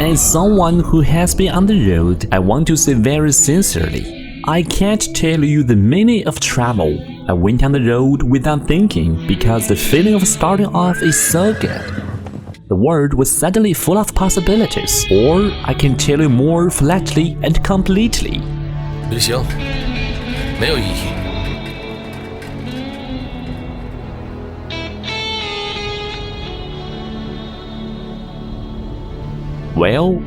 As someone who has been on the road, I want to say very sincerely, I can't tell you the meaning of travel. I went on the road without thinking because the feeling of starting off is so good. The world was suddenly full of possibilities, or I can tell you more flatly and completely. 旅行没有意义。Well,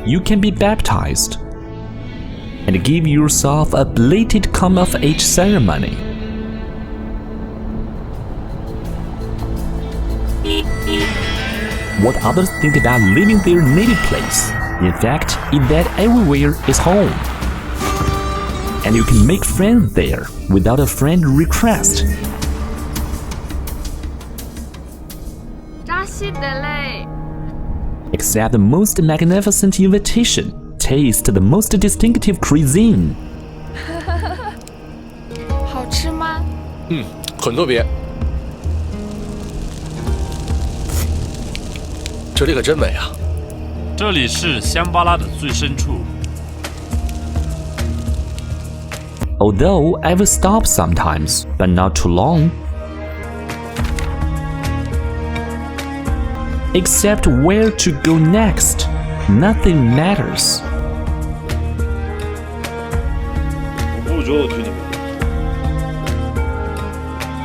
you can be baptized and give yourself a belated come-of-age ceremony. What others think about leaving their native place, in fact, is that everywhere is home. And you can make friends there without a friend request. Tashi delek. Accept the most magnificent invitation. Taste the most distinctive cuisine. 好吃吗？很特别。这里可真美啊！这里是香巴拉的最深处。Although I will stop sometimes, but not too long. Except where to go next, nothing matters.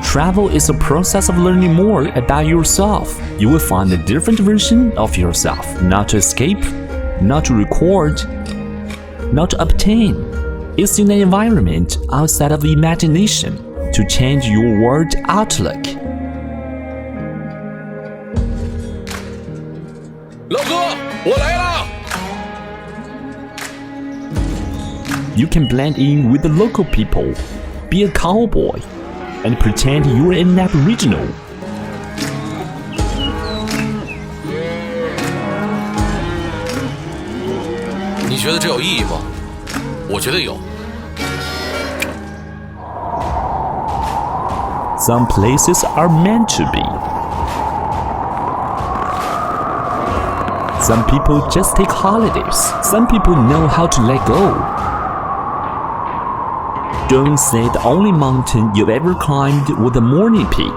Travel is a process of learning more about yourself. You will find a different version of yourself, not to escape, not to record, not to obtain. It's in an environment outside of imagination to change your world outlook. 老哥，我来了。You can blend in with the local people, be a cowboy, and pretend you're an aboriginal. 你觉得这有意义吗？我觉得有。Some places are meant to be. Some people just take holidays. Some people know how to let go. Don't say the only mountain you've ever climbed was the morning peak.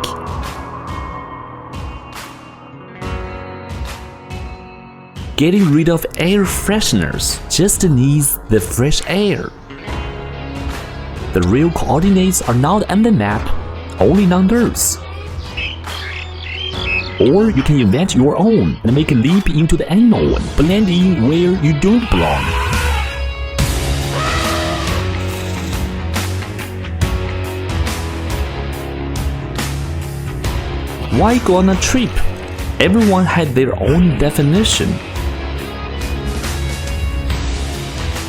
Getting rid of air fresheners just needs the fresh air. The real coordinates are not on the map, only on theirs. Or you can invent your own and make a leap into the unknown, blend in where you don't belong. Why go on a trip? Everyone had their own definition.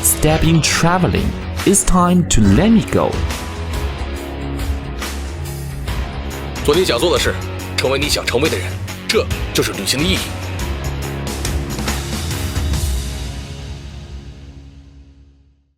Step in traveling. It's time to let me go. 做你想做的事，成为你想成为的人，这就是旅行的意义。